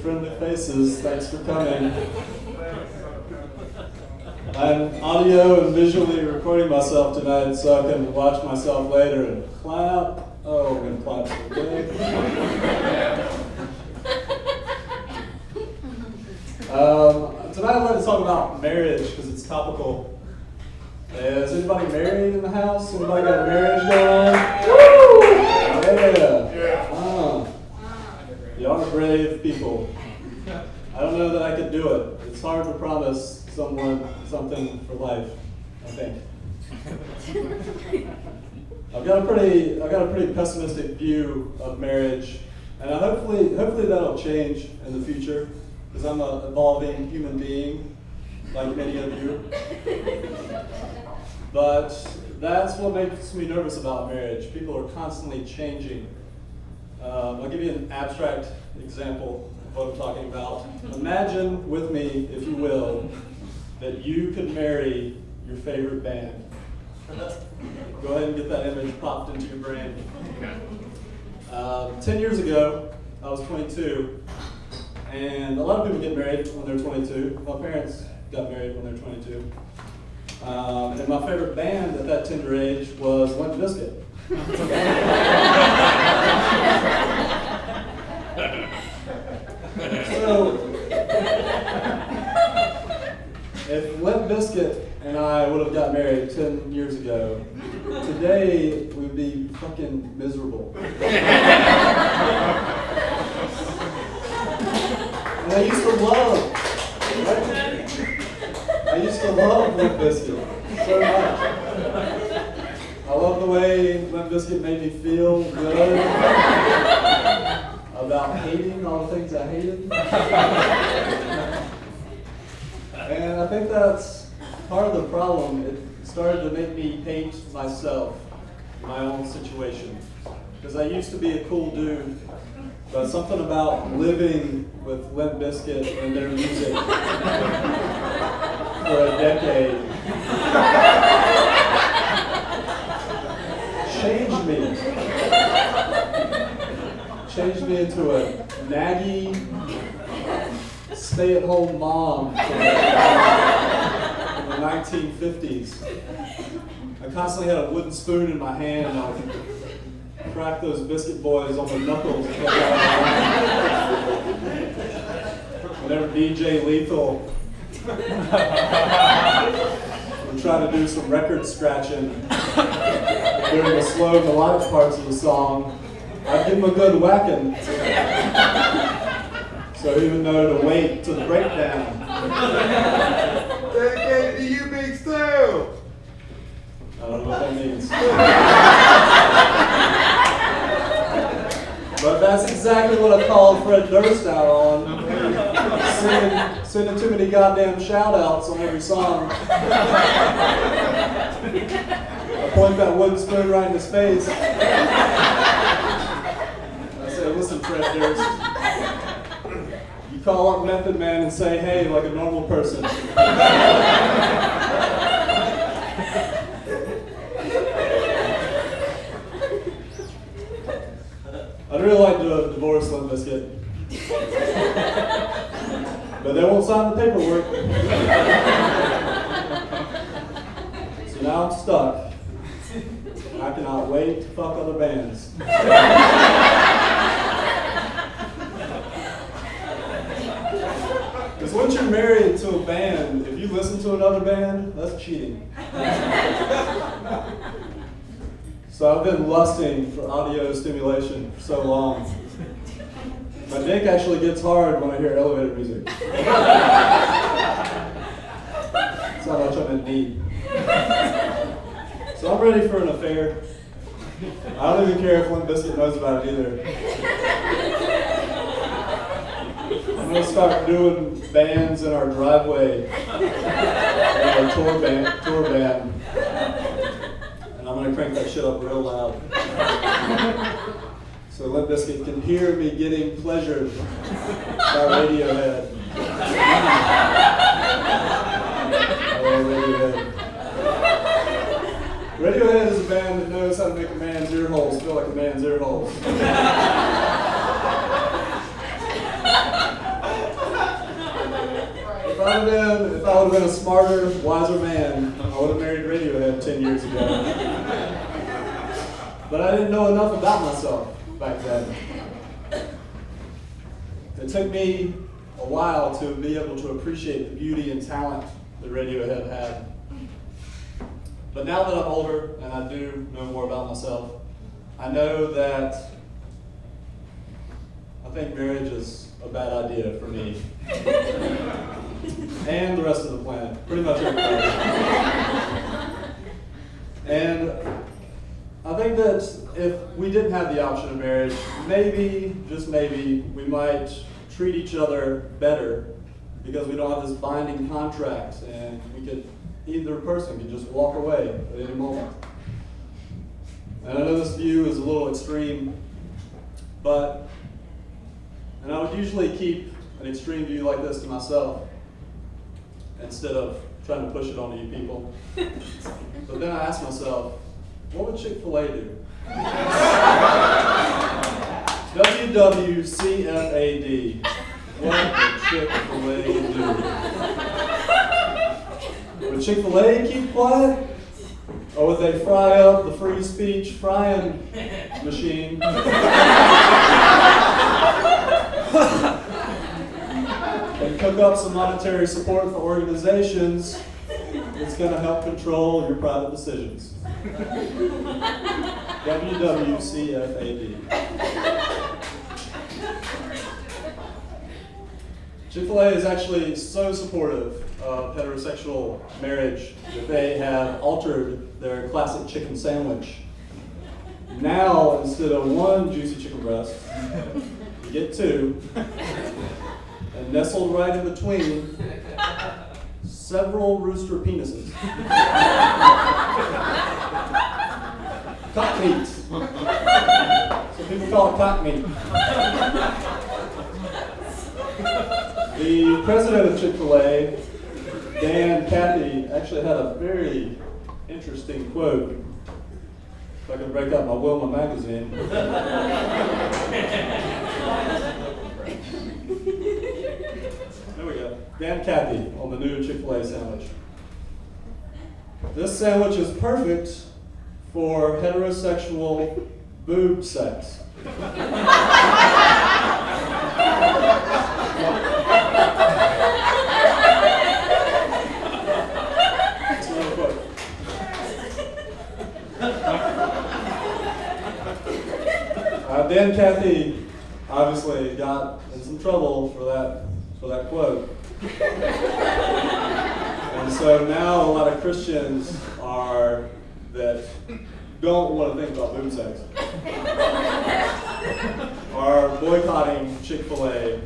friendly faces. Thanks for coming. I'm audio and visually recording myself tonight so I can watch myself later and clap. Oh, I'm going to clap so good. Tonight I'd like to talk about marriage because it's topical. Is anybody married in the house? Anybody got a marriage going on? Woo! Yeah. Y'all are brave people. I don't know that I could do it. It's hard to promise someone something for life, I think. I've got a pretty pessimistic view of marriage, and hopefully that'll change in the future because I'm an evolving human being, like many of you. But that's what makes me nervous about marriage. People are constantly changing. I'll give you an abstract example of what I'm talking about. Imagine with me, if you will, that you could marry your favorite band. Go ahead and get that image popped into your brain. 10 years ago, I was 22, and a lot of people get married when they're 22. My parents got married when they're 22. And my favorite band at that tender age was Limp Bizkit. So, if Limp Bizkit and I would have got married 10 years ago, today we would be fucking miserable. And I used to love, Limp Bizkit so much. I love the way Limp Bizkit made me feel good about hating all the things I hated. And I think that's part of the problem. It started to make me hate myself, my own situation. Because I used to be a cool dude, but something about living with Limp Bizkit and their music for a decade changed me into a naggy, stay-at-home mom from the 1950s. I constantly had a wooden spoon in my hand and I would crack those biscuit boys on the knuckles. Whenever DJ Lethal would try to do some record scratching during the slow melodic parts of the song, I'd give him a good whacking so he would know to wait to the breakdown. Dedicated to you, Big Stu! I don't know what that means. But that's exactly what I called Fred Durst out on. Sending too many goddamn shout-outs on every song. I point that wooden spoon right in his face. I say, listen, Fred Durst. You call up Method Man and say, hey, like a normal person. I'd really like to divorce Limp Bizkit. But they won't sign the paperwork. So now I'm stuck. I cannot wait to fuck other bands. Because once you're married to a band, if you listen to another band, that's cheating. So I've been lusting for audio stimulation for so long. My dick actually gets hard when I hear elevator music. That's how much I'm in need. So I'm ready for an affair. I don't even care if Limp Bizkit knows about it either. I'm going to start doing bands in our driveway. Our tour band. And I'm going to crank that shit up real loud. So Limp Bizkit can hear me getting pleasured by Radiohead. Radiohead. Radiohead is a band that knows how to make a man's ear holes feel like a man's ear holes. If I would have been a smarter, wiser man, I would have married Radiohead 10 years ago. But I didn't know enough about myself back then. It took me a while to be able to appreciate the beauty and talent that Radiohead had. But now that I'm older and I do know more about myself, I know that I think marriage is a bad idea for me. And the rest of the planet, pretty much everybody. And I think that if we didn't have the option of marriage, maybe, just maybe, we might treat each other better because we don't have this binding contract and either person could just walk away at any moment. And I know this view is a little extreme, and I would usually keep an extreme view like this to myself instead of trying to push it onto you people. But then I asked myself, what would Chik-Fil-A do? WWCFAD. What would Chik-Fil-A do? Would Chick-fil-A keep quiet? Or would they fry up the free speech frying machine? And cook up some monetary support for organizations that's going to help control your private decisions. WWCFAD. Chick-fil-A is actually so supportive of heterosexual marriage that they have altered their classic chicken sandwich. Now, instead of one juicy chicken breast, you get two, and nestled right in between, several rooster penises. Cock meat. So people call it cock meat. The president of Chick-fil-A, Dan Cathy, actually had a very interesting quote. If I can break out my Wilma magazine. There we go. Dan Cathy on the new Chick-fil-A sandwich. This sandwich is perfect for heterosexual boob sex. Dan Cathy obviously got in some trouble for that quote. And so now a lot of Christians that don't want to think about boob sex are boycotting Chick-fil-A.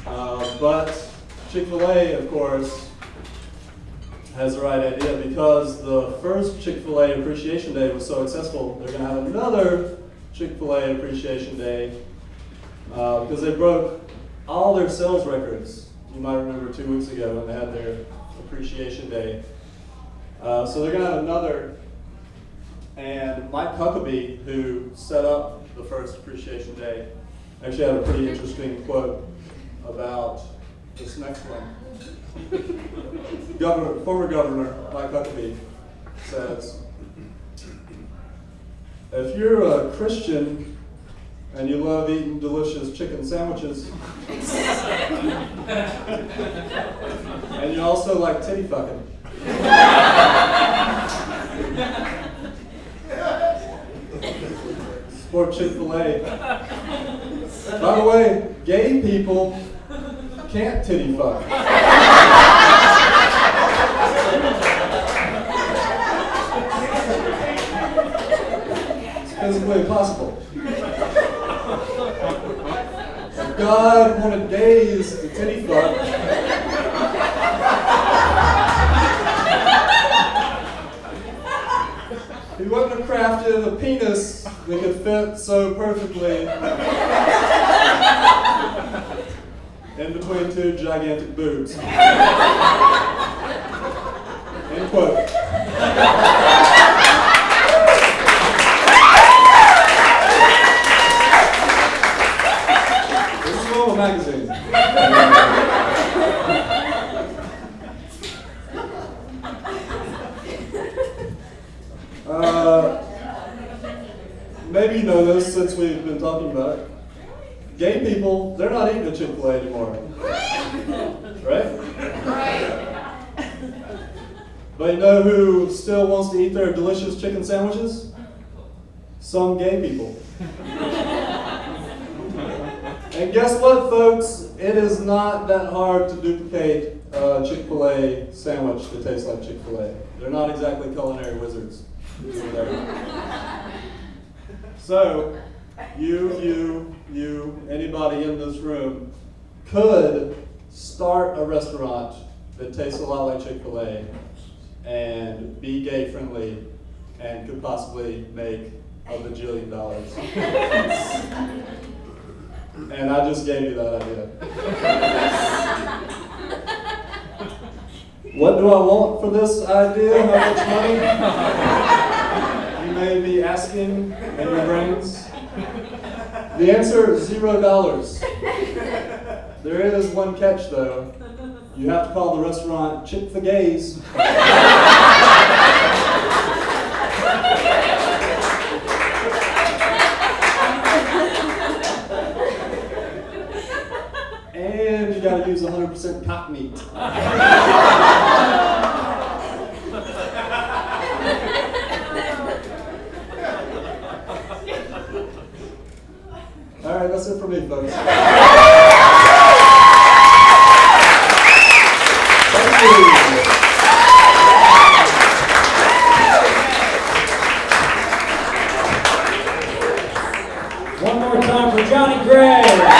But Chick-fil-A, of course, has the right idea because the first Chick-fil-A Appreciation Day was so successful, they're going to have another Chick-fil-A Appreciation Day because they broke all their sales records. You might remember 2 weeks ago when they had their Appreciation Day. So they're going to have another. And Mike Huckabee, who set up the first Appreciation Day, actually had a pretty interesting quote about this next one. Former Governor Mike Huckabee says, if you're a Christian and you love eating delicious chicken sandwiches, and you also like titty fucking, support Chick-fil-A. By the way, gay people can't titty fuck. It's physically impossible. If God wanted gays to titty fuck, he wouldn't have crafted a penis that could fit so perfectly in between two gigantic boobs. End quote. This is Wilma magazine. know this since we've been talking about it. Gay people, they're not eating a Chick-Fil-A anymore. Right? But you know who still wants to eat their delicious chicken sandwiches? Some gay people. And guess what, folks? It is not that hard to duplicate a Chick-fil-A sandwich that tastes like Chick-fil-A. They're not exactly culinary wizards. So, you, anybody in this room could start a restaurant that tastes a lot like Chick-fil-A and be gay friendly and could possibly make a bajillion dollars. And I just gave you that idea. What do I want for this idea? How much money? You may be asking in your brains. The answer is $0. There is one catch though. You have to call the restaurant Chick-fil-Gays. And you gotta use 100% cock meat. All right, that's it for me, folks. Thank you. One more time for Johnny Gray.